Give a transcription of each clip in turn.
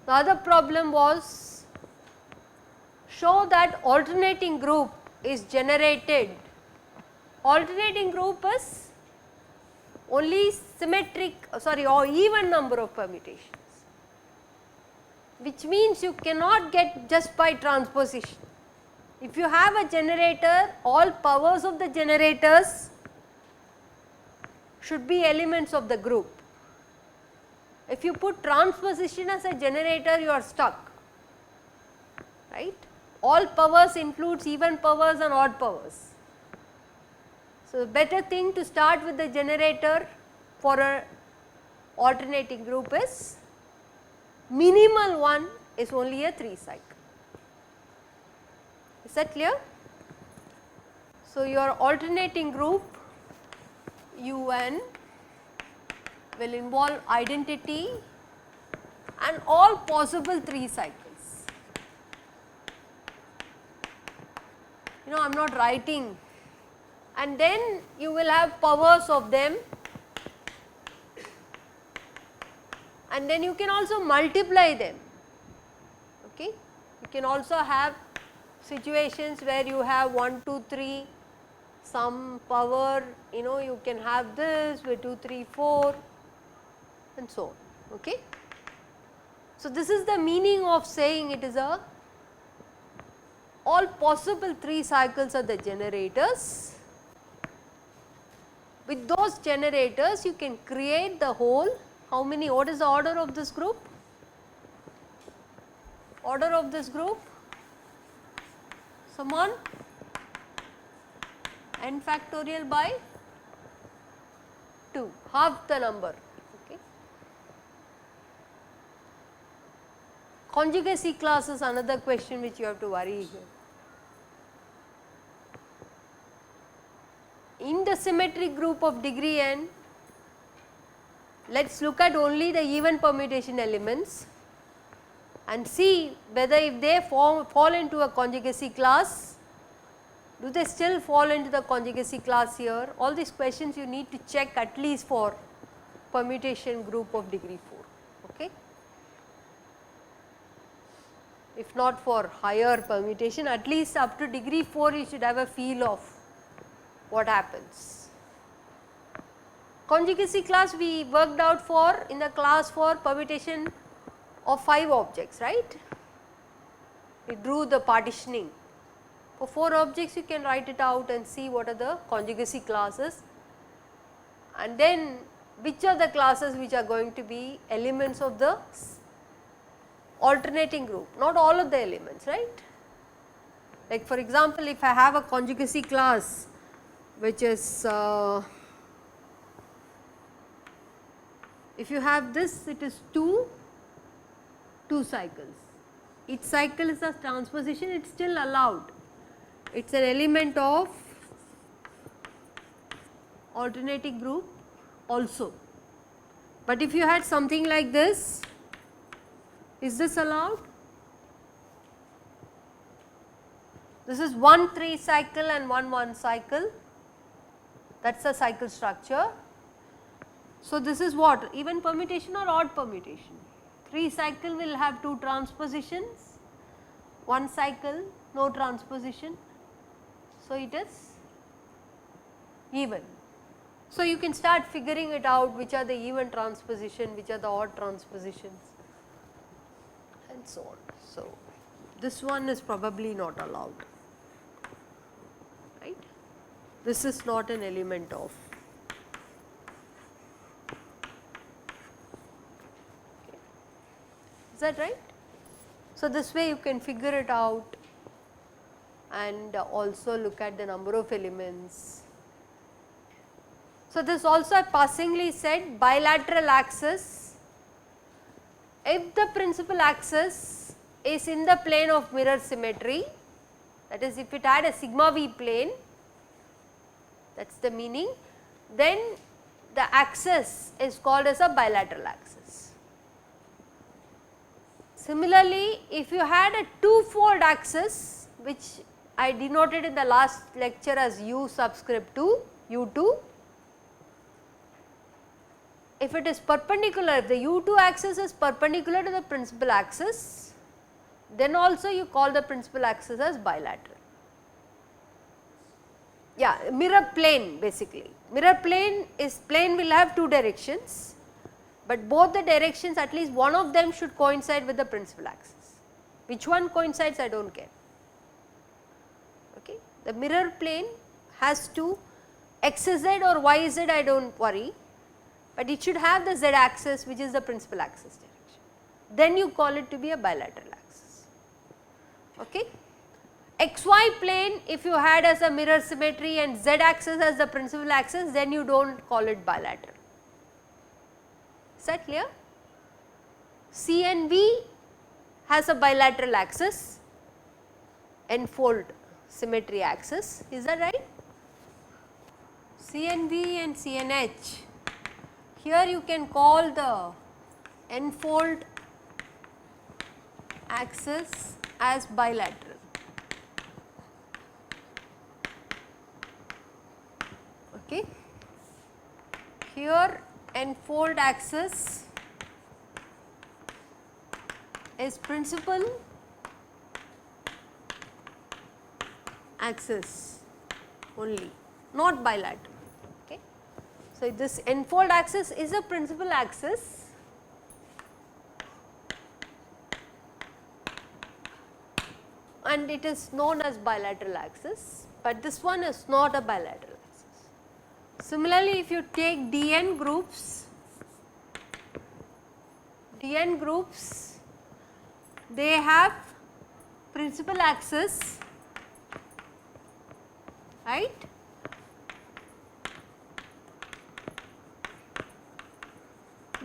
The other problem was show that alternating group is generated. Alternating group is only or even number of permutations, which means you cannot get just by transposition. If you have a generator, all powers of the generators should be elements of the group. If you put transposition as a generator, you are stuck, right. All powers includes even powers and odd powers. So, the better thing to start with the generator for a alternating group is minimal one is only a 3 cycle. Is that clear? So, your alternating group UN will involve identity and all possible 3 cycles. I am not writing, and then you will have powers of them, and then you can also multiply them. Okay. You can also have situations where you have 1, 2, 3 some power, you can have this with 2, 3, 4 and so on. Okay. So, this is the meaning of saying it is a all possible 3 cycles are the generators. With those generators you can create the whole, how many, what is the order of this group? Order of this group, someone, n factorial by 2, half the number. Okay. Conjugacy class is another question which you have to worry here. In the symmetric group of degree n, let us look at only the even permutation elements and see whether if they fall into a conjugacy class, do they still fall into the conjugacy class here. All these questions you need to check at least for permutation group of degree 4. Okay. If not for higher permutation, at least up to degree 4 you should have a feel of what happens. Conjugacy class we worked out for in the class for permutation of 5 objects, right. We drew the partitioning. For 4 objects you can write it out and see what are the conjugacy classes, and then which are the classes which are going to be elements of the alternating group, not all of the elements, right. Like for example, if I have a conjugacy class which is if you have this, it is 2 cycles, each cycle is a transposition, it is still allowed, it is an element of alternating group also. But if you had something like this, is this allowed? This is 1 3 cycle and 1 1 cycle, that is a cycle structure. So, this is what, even permutation or odd permutation? 3 cycle will have 2 transpositions, 1 cycle no transposition. So, it is even. So, you can start figuring it out which are the even transposition, which are the odd transpositions and so on. So, this one is probably not allowed, right. This is not an element of. Okay. Is that right? So, this way you can figure it out and also look at the number of elements. So, this also I passingly said bilateral axis, if the principal axis is in the plane of mirror symmetry, that is if it had a sigma v plane, that is the meaning, then the axis is called as a bilateral axis. Similarly, if you had a two-fold axis, which I denoted in the last lecture as U subscript 2, U2, if it is perpendicular, if the U2 axis is perpendicular to the principal axis, then also you call the principal axis as bilateral. Yeah, mirror plane basically. Mirror plane will have two directions, but both the directions, at least one of them should coincide with the principal axis. Which one coincides, I do not care. Okay. The mirror plane has to xz or yz, I do not worry, but it should have the z axis, which is the principal axis direction. Then you call it to be a bilateral axis. Okay. XY plane, if you had as a mirror symmetry and z axis as the principal axis, then you do not call it bilateral. Is that clear? C and V has a bilateral axis, n-fold symmetry axis, is that right? C and V and C and H, here you can call the n-fold axis as bilateral. Okay. Here n-fold axis is principal axis only, not bilateral. Okay. So, this n-fold axis is a principal axis and it is known as bilateral axis, but this one is not a bilateral axis. Similarly, if you take Dn groups, they have principal axis, right,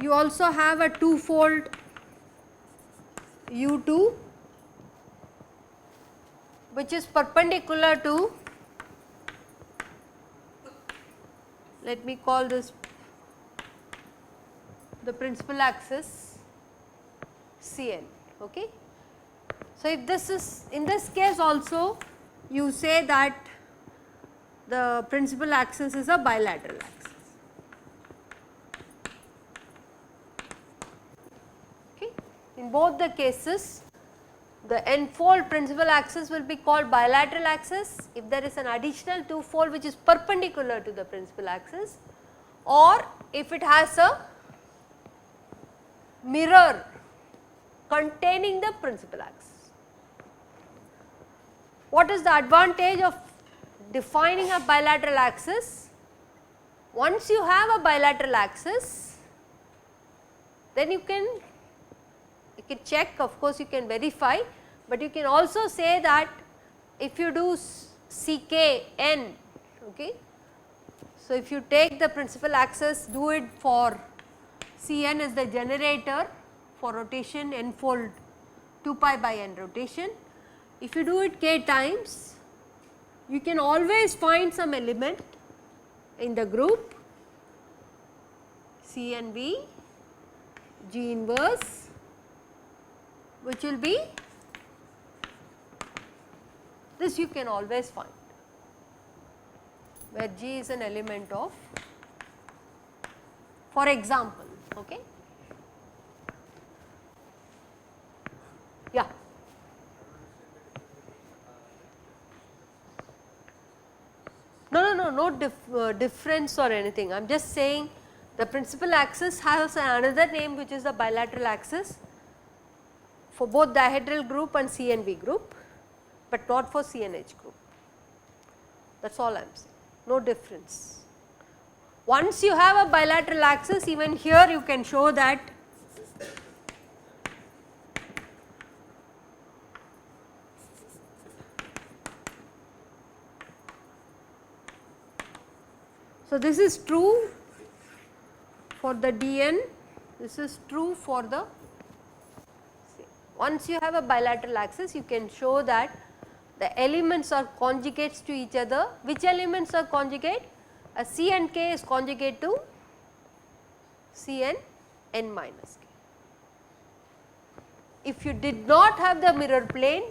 you also have a two-fold U2 which is perpendicular to, let me call this the principal axis Cn. Okay. So, if this is, in this case also you say that the principal axis is a bilateral axis. Okay. In both the cases, the n-fold principal axis will be called bilateral axis if there is an additional two-fold which is perpendicular to the principal axis, or if it has a mirror containing the principal axis. What is the advantage of defining a bilateral axis? Once you have a bilateral axis, then you can check, of course you can verify, but you can also say that if you do Ckn, okay. So, if you take the principal axis, do it for Cn is the generator for rotation, n-fold 2 pi by n rotation. If you do it k times, you can always find some element in the group C and V, G inverse, which will be, this you can always find, where G is an element of, for example. Okay. Yeah. No difference or anything. I am just saying the principal axis has another name which is the bilateral axis for both dihedral group and C and V group, but not for C and H group. That is all I am saying, no difference. Once you have a bilateral axis, even here you can show that so this is true for the Dn, this is true for the, once you have a bilateral axis you can show that the elements are conjugates to each other. Which elements are conjugate? A C and K is conjugate to C and n minus K. if you did not have the mirror plane,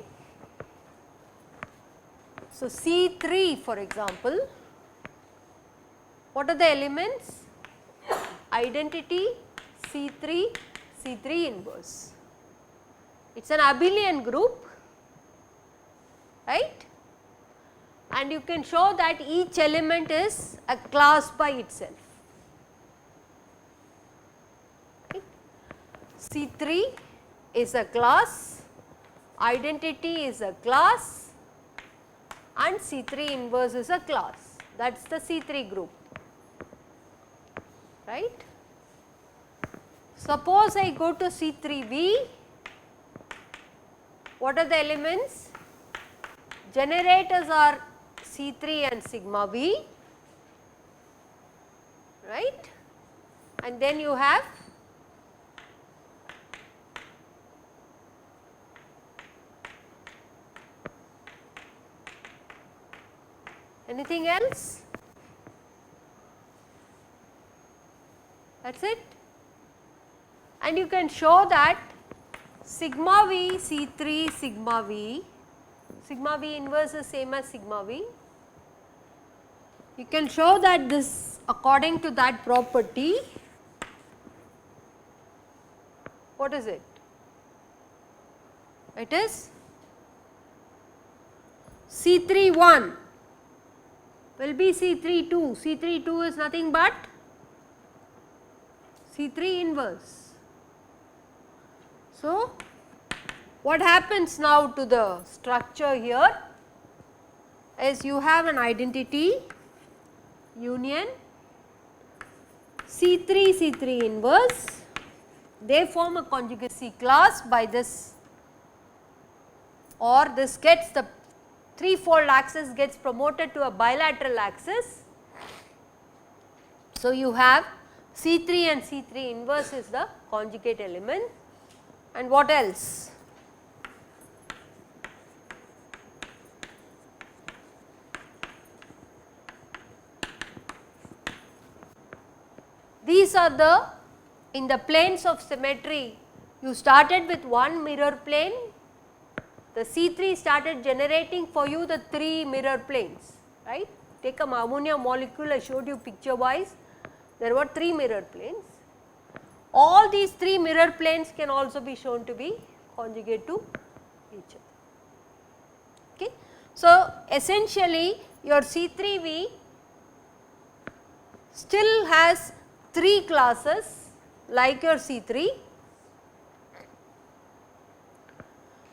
so C3 for example, what are the elements? Identity, C3, C3 inverse. It is an abelian group, right, and you can show that each element is a class by itself. Right. C3 is a class, identity is a class, and C3 inverse is a class. That is the C3 group, right. Suppose I go to C3V, what are the elements? Generators are C3 and sigma V, right, and then you have anything else? That is it. And you can show that sigma V C3 sigma V inverse is same as sigma V. You can show that this according to that property, what is it? It is C31 will be C32, C32 is nothing but C3 inverse. So, what happens now to the structure here is you have an identity union C3 C3 inverse, they form a conjugacy class by this, or this gets the threefold axis gets promoted to a bilateral axis. So, you have C3 and C3 inverse is the conjugate element, and what else? These are the, in the planes of symmetry, you started with one mirror plane, the C3 started generating for you the 3 mirror planes, right. Take a ammonia molecule, I showed you picture wise, there were 3 mirror planes. All these 3 mirror planes can also be shown to be conjugate to each other. Okay. So, essentially your C3V still has 3 classes like your C3,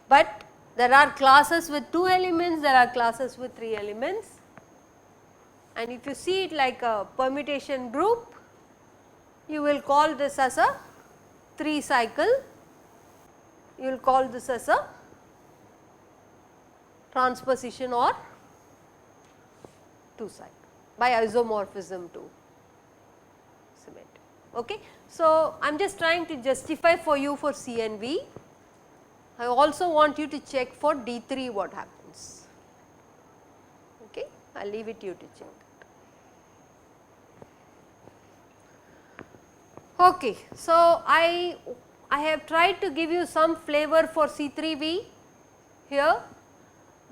but there are classes with 2 elements, there are classes with 3 elements, and if you see it like a permutation group, you will call this as a 3 cycle, you will call this as a transposition or 2 cycle by isomorphism to symmetry. Okay. So, I am just trying to justify for you for C and V. I also want you to check for D3 what happens. Okay. I will leave it to you to check. Okay. So, I have tried to give you some flavor for C3V here,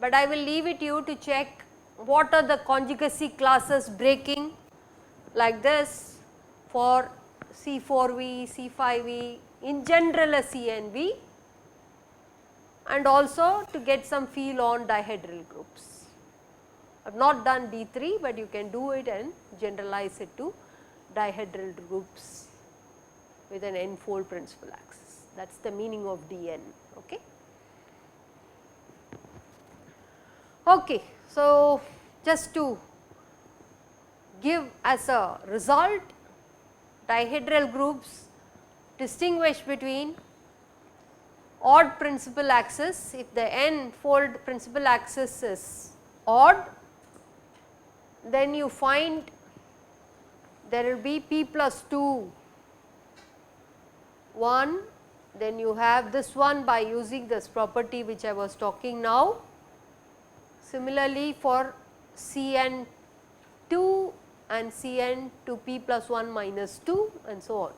but I will leave it to you to check what are the conjugacy classes breaking like this for C4V, C5V, in general a C and V, and also to get some feel on dihedral groups. I have not done D3, but you can do it and generalize it to dihedral groups with an n-fold principal axis. That is the meaning of Dn. Okay. Okay. So, just to give as a result, dihedral groups distinguish between odd principal axis. If the n-fold principal axis is odd, then you find there will be p plus 2 1, then you have this one by using this property which I was talking now. Similarly, for Cn 2 and Cn to p plus 1 minus 2 and so on.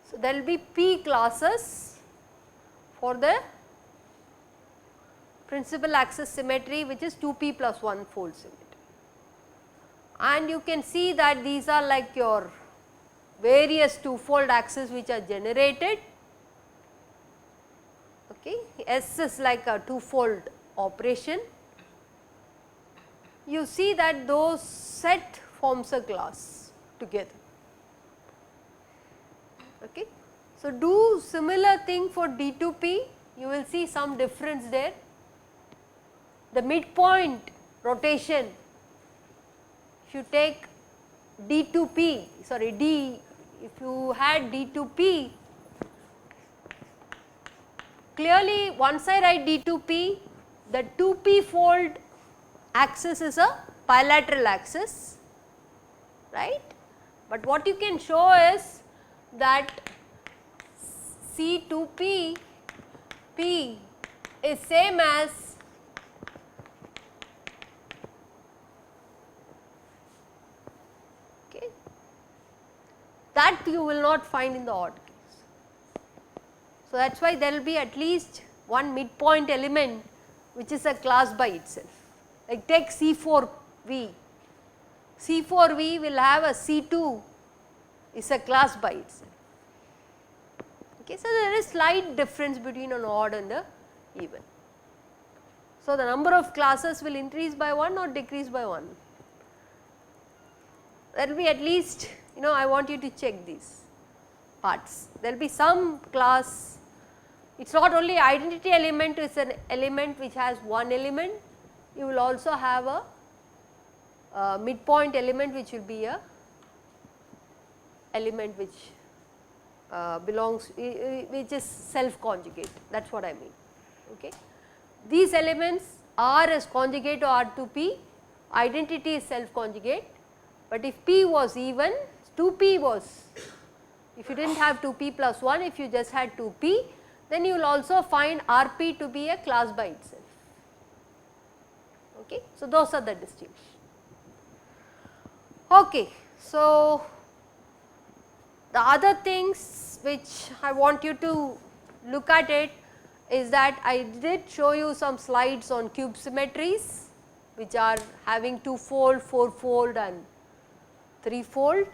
So, there will be p classes for the principal axis symmetry, which is 2p plus 1 fold symmetry. And you can see that these are like your various two-fold axes which are generated. Okay. S is like a two-fold operation. You see that those set forms a class together. Okay. So, do similar thing for D2P, you will see some difference there. The midpoint rotation, if you take D2P, sorry D, if you had D2P, clearly once I write D2P, the 2P fold axis is a bilateral axis, right. But what you can show is that C2P P is same as that you will not find in the odd case. So, that is why there will be at least one midpoint element which is a class by itself. Like take C4V, C4V will have a C2 is a class by itself. Okay, so, there is slight difference between an odd and the even. So, the number of classes will increase by 1 or decrease by 1. There will be at least, I want you to check these parts. There will be some class, it is not only identity element, it is an element which has one element. You will also have a midpoint element which will be a element which belongs, which is self conjugate, that is what I mean. Okay. These elements R is conjugate to R2P, identity is self conjugate, but if P was even, 2P was, if you did not have 2P plus 1, if you just had 2P, then you will also find RP to be a class by itself. Okay. So, those are the distinctions. Okay. So, the other things which I want you to look at it is that I did show you some slides on cube symmetries which are having 2-fold, 4-fold and 3-fold.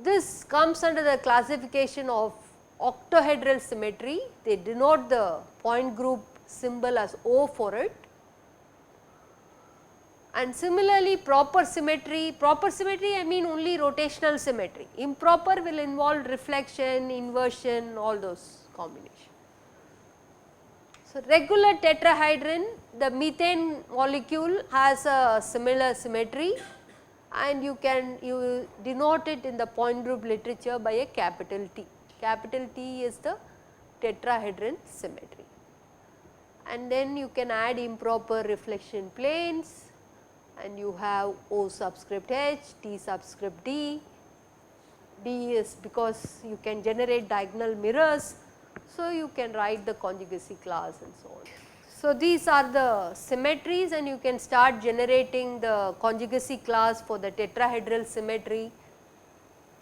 This comes under the classification of octahedral symmetry. They denote the point group symbol as O for it. And similarly proper symmetry I mean only rotational symmetry, improper will involve reflection, inversion, all those combinations. So, regular tetrahedron, the methane molecule has a similar symmetry and you denote it in the point group literature by a capital T. Capital T is the tetrahedron symmetry. And then you can add improper reflection planes and you have O subscript H, T subscript D. D is because you can generate diagonal mirrors, so you can write the conjugacy class and so on. So, these are the symmetries and you can start generating the conjugacy class for the tetrahedral symmetry,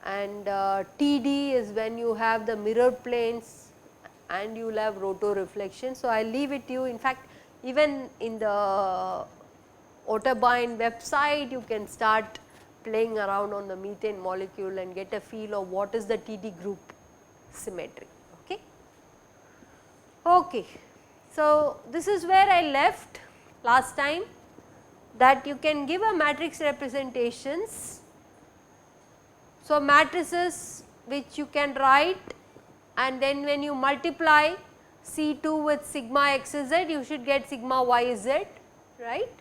and TD is when you have the mirrored planes and you will have rotoreflection. So, I will leave it to you. In fact, even in the Otterbein website you can start playing around on the methane molecule and get a feel of what is the TD group symmetry. Okay. Okay. So, this is where I left last time, that you can give a matrix representations. So, matrices which you can write, and then when you multiply C2 with sigma xz, you should get sigma yz, right.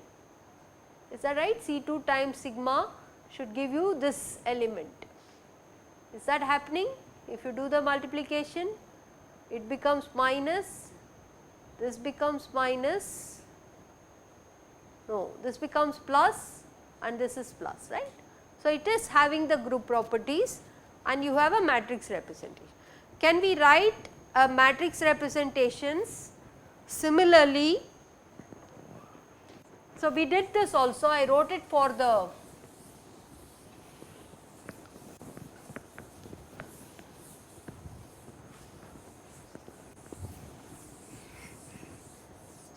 Is that right? C2 times sigma should give you this element. Is that happening? If you do the multiplication, it becomes minus, this becomes minus, no, this becomes plus and this is plus, right. So, it is having the group properties and you have a matrix representation. Can we write a matrix representations similarly? So, we did this also, I wrote it for the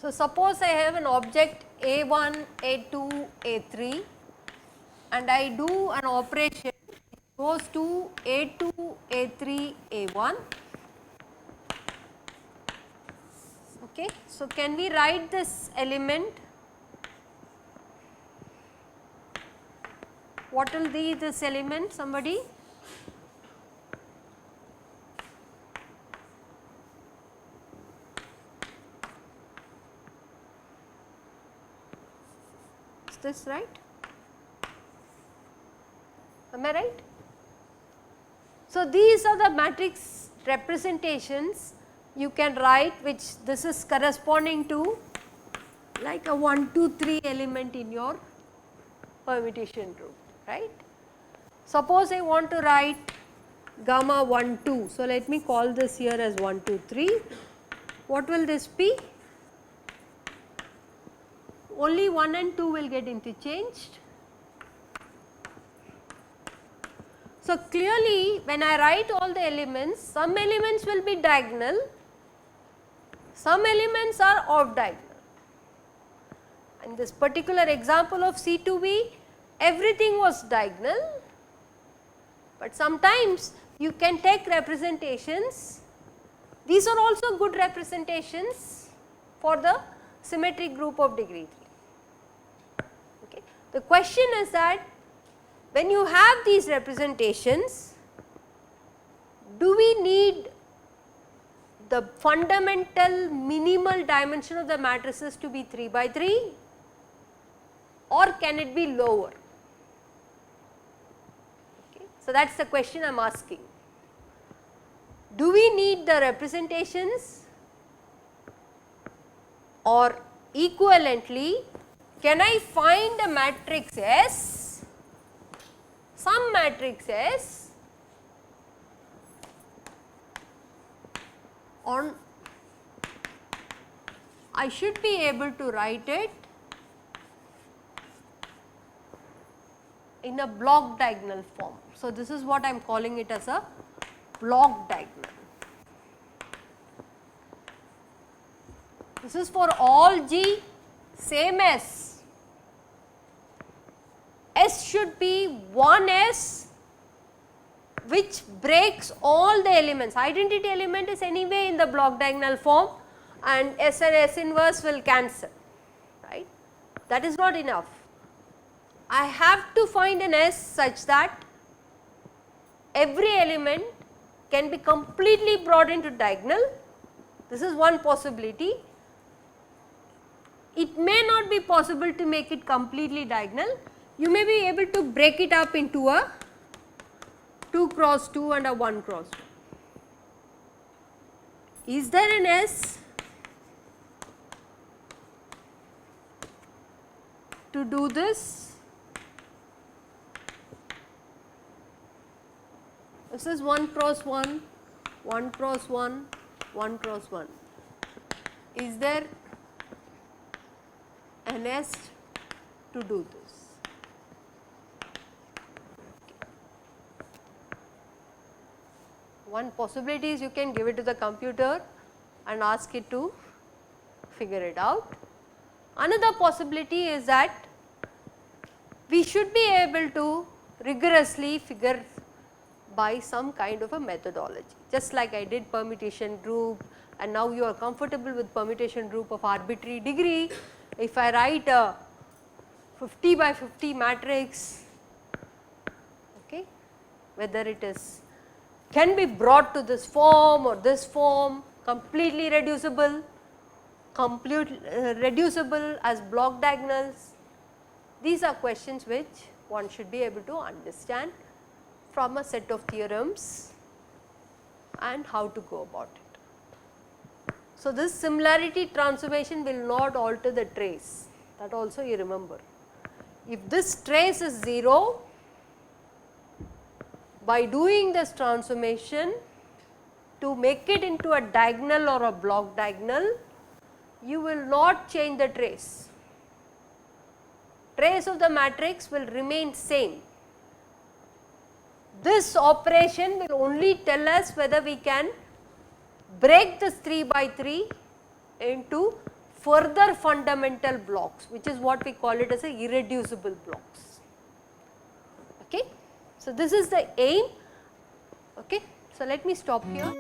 So, suppose I have an object A1, A2, A3 and I do an operation goes to A2, A3, A1. Okay. So, can we write this element? What will be this element, somebody? Is this right? Am I right? So, these are the matrix representations you can write, which this is corresponding to like a 1, 2, 3 element in your permutation group, right. Suppose I want to write gamma 1, 2. So, let me call this here as 1, 2, 3. What will this be? Only 1 and 2 will get interchanged. So, clearly when I write all the elements, some elements will be diagonal, some elements are off diagonal. In this particular example of C2B, everything was diagonal, but sometimes you can take representations. These are also good representations for the symmetric group of degree 3. Okay. The question is that when you have these representations, do we need the fundamental minimal dimension of the matrices to be 3 by 3 or can it be lower? Okay. So, that is the question I am asking. Do we need the representations or equivalently can I find a matrix S, some matrix S on, I should be able to write it in a block diagonal form. So, this is what I am calling it as a block diagonal. This is for all G, same S. S should be one S which breaks all the elements. Identity element is anyway in the block diagonal form and S and S inverse will cancel, right. That is not enough. I have to find an S such that every element can be completely brought into diagonal. This is one possibility. It may not be possible to make it completely diagonal. You may be able to break it up into a 2 cross 2 and a 1 cross 2. Is there an S to do this? This is 1 cross 1, 1 cross 1, 1 cross 1. Is there an S to do this? One possibility is you can give it to the computer and ask it to figure it out. Another possibility is that we should be able to rigorously figure by some kind of a methodology, just like I did permutation group and now you are comfortable with permutation group of arbitrary degree. If I write a 50 by 50 matrix, okay, whether it is can be brought to this form or this form, completely reducible, reducible as block diagonals. These are questions which one should be able to understand from a set of theorems and how to go about it. So, this similarity transformation will not alter the trace, that also you remember. If this trace is 0, by doing this transformation to make it into a diagonal or a block diagonal, you will not change the trace. Trace of the matrix will remain same. This operation will only tell us whether we can break this 3 by 3 into further fundamental blocks, which is what we call it as a irreducible blocks. Okay. So, this is the aim. Okay. So, let me stop here.